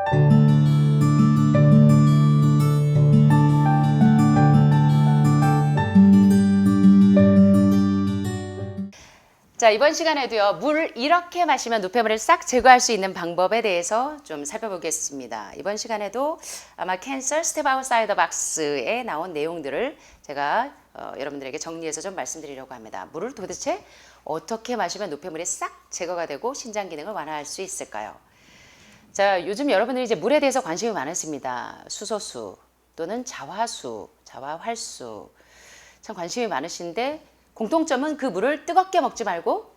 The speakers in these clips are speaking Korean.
자, 이번 시간에도요, 물 이렇게 마시면 노폐물을 싹 제거할 수 있는 방법에 대해서 좀 살펴보겠습니다. 이번 시간에도 아마 캔서 스텝 아웃사이더 박스에 나온 내용들을 제가 여러분들에게 정리해서 좀 말씀드리려고 합니다. 물을 도대체 어떻게 마시면 노폐물이 싹 제거가 되고 신장 기능을 완화할 수 있을까요? 자, 요즘 여러분들이 이제 물에 대해서 관심이 많으십니다. 수소수 또는 자화수, 자화활수 참 관심이 많으신데 공통점은 그 물을 뜨겁게 먹지 말고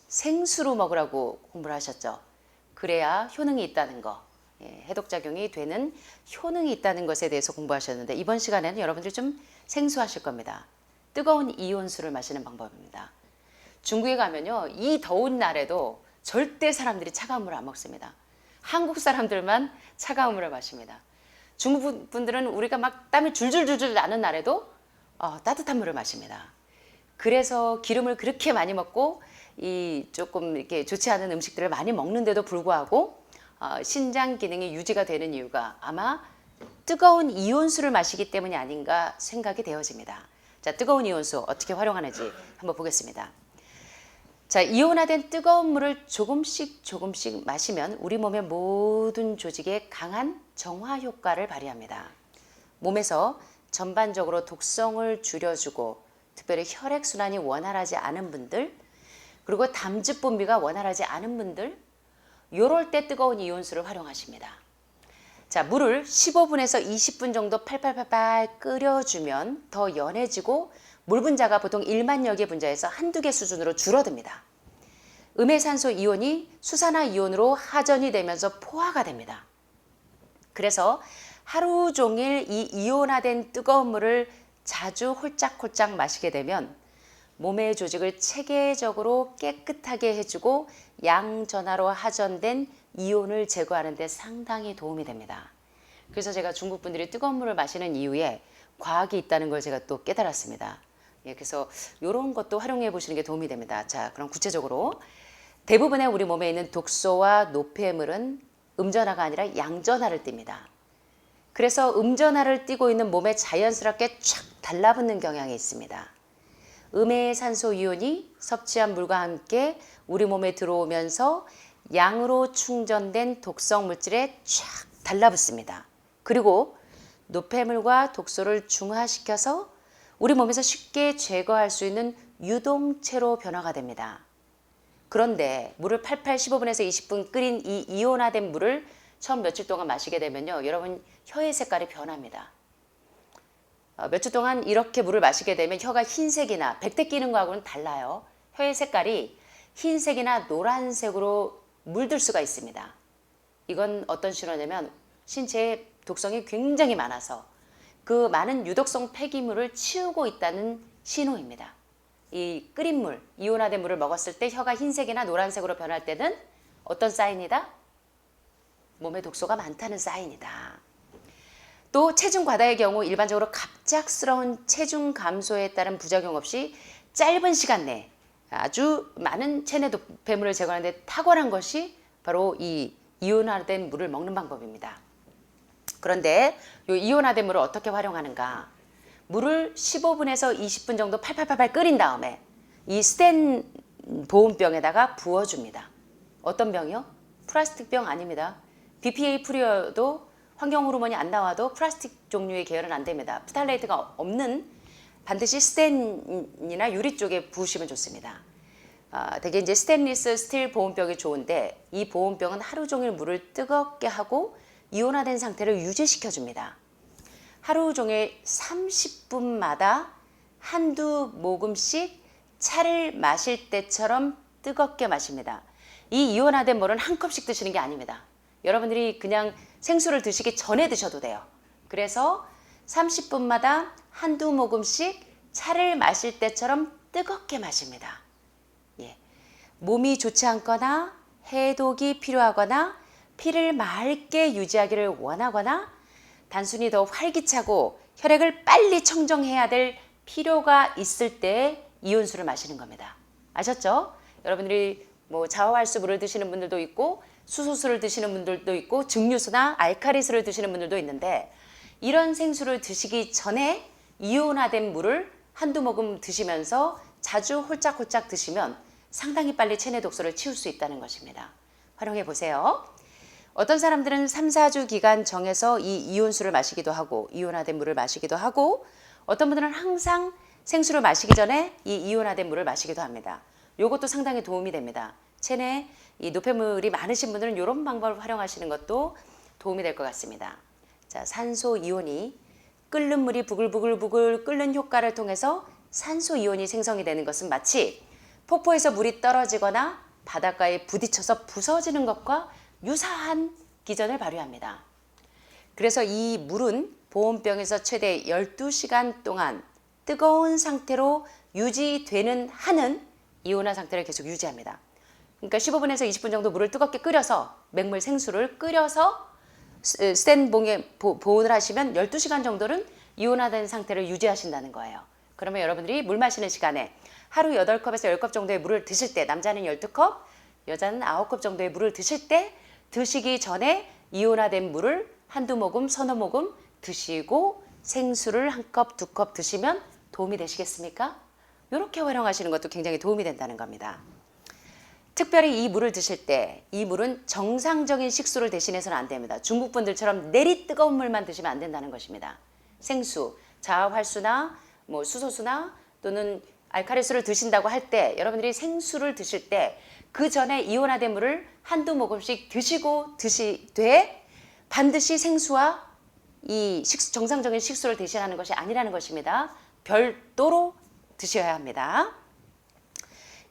생수로 먹으라고 공부를 하셨죠. 그래야 효능이 있다는 거, 해독작용이 되는 효능이 있다는 것에 대해서 공부하셨는데 이번 시간에는 여러분들이 좀 생소하실 겁니다. 뜨거운 이온수를 마시는 방법입니다. 중국에 가면요, 이 더운 날에도 절대 사람들이 차가운 물을 안 먹습니다. 한국 사람들만 차가운 물을 마십니다. 중국 분들은 우리가 막 땀이 줄줄줄줄 나는 날에도 따뜻한 물을 마십니다. 그래서 기름을 그렇게 많이 먹고 이 조금 이렇게 좋지 않은 음식들을 많이 먹는데도 불구하고 신장 기능이 유지가 되는 이유가 아마 뜨거운 이온수를 마시기 때문이 아닌가 생각이 되어집니다. 자, 뜨거운 이온수 어떻게 활용하는지 한번 보겠습니다. 자, 이온화된 뜨거운 물을 조금씩 마시면 우리 몸의 모든 조직에 강한 정화 효과를 발휘합니다. 몸에서 전반적으로 독성을 줄여주고 특별히 혈액순환이 원활하지 않은 분들, 그리고 담즙 분비가 원활하지 않은 분들, 요럴 때 뜨거운 이온수를 활용하십니다. 자, 물을 15분에서 20분 정도 팔팔팔 끓여주면 더 연해지고 물 분자가 보통 1만 여 개 분자에서 한두 개 수준으로 줄어듭니다. 음해산소 이온이 수산화 이온으로 하전이 되면서 포화가 됩니다. 그래서 하루 종일 이 이온화된 뜨거운 물을 자주 홀짝홀짝 마시게 되면 몸의 조직을 체계적으로 깨끗하게 해주고 양전하로 하전된 이온을 제거하는 데 상당히 도움이 됩니다. 그래서 제가 중국 분들이 뜨거운 물을 마시는 이유에 과학이 있다는 걸 제가 또 깨달았습니다. 그래서 이런 것도 활용해 보시는 게 도움이 됩니다. 자, 그럼 구체적으로 대부분의 우리 몸에 있는 독소와 노폐물은 음전하가 아니라 양전하를 띱니다. 그래서 음전하를 띠고 있는 몸에 자연스럽게 촥 달라붙는 경향이 있습니다. 음해산소 이온이 섭취한 물과 함께 우리 몸에 들어오면서 양으로 충전된 독성 물질에 촥 달라붙습니다. 그리고 노폐물과 독소를 중화시켜서 우리 몸에서 쉽게 제거할 수 있는 유동체로 변화가 됩니다. 그런데 물을 팔팔 15분에서 20분 끓인 이 이온화된 물을 처음 며칠 동안 마시게 되면요, 여러분 혀의 색깔이 변합니다. 며칠 동안 이렇게 물을 마시게 되면 혀가 흰색이나 백태 끼는 거하고는 달라요. 혀의 색깔이 흰색이나 노란색으로 물들 수가 있습니다. 이건 어떤 신호냐면 신체에 독성이 굉장히 많아서 그 많은 유독성 폐기물을 치우고 있다는 신호입니다. 이 끓인 물, 이온화된 물을 먹었을 때 혀가 흰색이나 노란색으로 변할 때는 어떤 사인이다? 몸에 독소가 많다는 사인이다. 또 체중 과다의 경우 일반적으로 갑작스러운 체중 감소에 따른 부작용 없이 짧은 시간 내에 아주 많은 체내 노폐물을 제거하는 데 탁월한 것이 바로 이 이온화된 물을 먹는 방법입니다. 그런데 이 이온화된 물을 어떻게 활용하는가? 물을 15분에서 20분 정도 팔팔팔 끓인 다음에 이 스텐 보온병에다가 부어줍니다. 어떤 병이요? 플라스틱 병 아닙니다. BPA 프리여도 환경 호르몬이 안 나와도 플라스틱 종류의 계열은 안 됩니다. 프탈레이트가 없는 반드시 스텐이나 유리 쪽에 부으시면 좋습니다. 대개 이제 스테인리스 스틸 보온병이 좋은데 이 보온병은 하루 종일 물을 뜨겁게 하고 이온화된 상태를 유지시켜 줍니다. 하루 종일 30분마다 한두 모금씩 차를 마실 때처럼 뜨겁게 마십니다. 이 이온화된 물은 한 컵씩 드시는 게 아닙니다. 여러분들이 그냥 생수를 드시기 전에 드셔도 돼요. 그래서 30분마다 한두 모금씩 차를 마실 때처럼 뜨겁게 마십니다. 몸이 좋지 않거나 해독이 필요하거나 피를 맑게 유지하기를 원하거나 단순히 더 활기차고 혈액을 빨리 청정해야 될 필요가 있을 때 이온수를 마시는 겁니다. 아셨죠? 여러분들이 뭐 자화활수 물을 드시는 분들도 있고 수소수를 드시는 분들도 있고 증류수나 알카리수를 드시는 분들도 있는데 이런 생수를 드시기 전에 이온화된 물을 한두 모금 드시면서 자주 홀짝홀짝 드시면 상당히 빨리 체내 독소를 치울 수 있다는 것입니다. 활용해 보세요. 어떤 사람들은 3, 4주 기간 정해서 이 이온수를 마시기도 하고 이온화된 물을 마시기도 하고 어떤 분들은 항상 생수를 마시기 전에 이 이온화된 물을 마시기도 합니다. 이것도 상당히 도움이 됩니다. 체내에 이 노폐물이 많으신 분들은 이런 방법을 활용하시는 것도 도움이 될 것 같습니다. 자, 산소 이온이 끓는 물이 부글부글 끓는 효과를 통해서 산소 이온이 생성이 되는 것은 마치 폭포에서 물이 떨어지거나 바닷가에 부딪혀서 부서지는 것과 유사한 기전을 발휘합니다. 그래서 이 물은 보온병에서 최대 12시간 동안 뜨거운 상태로 유지되는 한은 이온화 상태를 계속 유지합니다. 그러니까 15분에서 20분 정도 물을 뜨겁게 끓여서 맹물 생수를 끓여서 스텐 봉에 보온을 하시면 12시간 정도는 이온화된 상태를 유지하신다는 거예요. 그러면 여러분들이 물 마시는 시간에 하루 8컵에서 10컵 정도의 물을 드실 때 남자는 12컵, 여자는 9컵 정도의 물을 드실 때 드시기 전에 이온화된 물을 한두 모금, 서너 모금 드시고 생수를 한 컵, 두 컵 드시면 도움이 되시겠습니까? 이렇게 활용하시는 것도 굉장히 도움이 된다는 겁니다. 특별히 이 물을 드실 때 이 물은 정상적인 식수를 대신해서는 안 됩니다. 중국 분들처럼 내리 뜨거운 물만 드시면 안 된다는 것입니다. 생수, 자활수나 뭐 수소수나 또는 알칼리수를 드신다고 할 때 여러분들이 생수를 드실 때 그 전에 이온화된 물을 한두 모금씩 드시고 드시되 반드시 생수와 이 정상적인 식수를 대신하는 것이 아니라는 것입니다. 별도로 드셔야 합니다.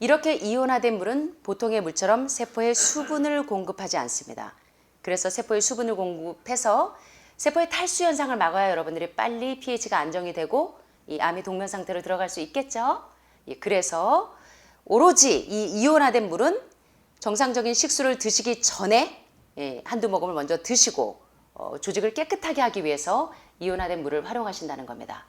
이렇게 이온화된 물은 보통의 물처럼 세포에 수분을 공급하지 않습니다. 그래서 세포에 수분을 공급해서 세포의 탈수 현상을 막아야 여러분들이 빨리 pH가 안정이 되고 이 암이 동면 상태로 들어갈 수 있겠죠. 그래서 오로지 이 이온화된 물은 정상적인 식수를 드시기 전에 한두 모금을 먼저 드시고 조직을 깨끗하게 하기 위해서 이온화된 물을 활용하신다는 겁니다.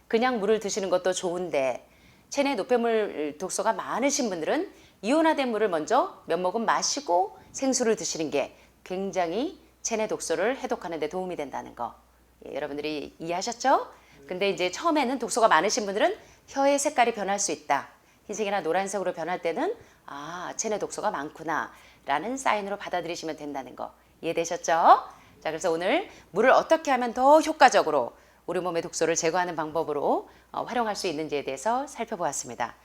그냥 물을 드시는 것도 좋은데 체내 노폐물 독소가 많으신 분들은 이온화된 물을 먼저 몇 모금 마시고 생수를 드시는 게 굉장히 체내 독소를 해독하는 데 도움이 된다는 거. 여러분들이 이해하셨죠? 근데 이제 처음에는 독소가 많으신 분들은 혀의 색깔이 변할 수 있다. 흰색이나 노란색으로 변할 때는 체내 독소가 많구나 라는 사인으로 받아들이시면 된다는 거 이해되셨죠? 자, 그래서 오늘 물을 어떻게 하면 더 효과적으로 우리 몸의 독소를 제거하는 방법으로 활용할 수 있는지에 대해서 살펴보았습니다.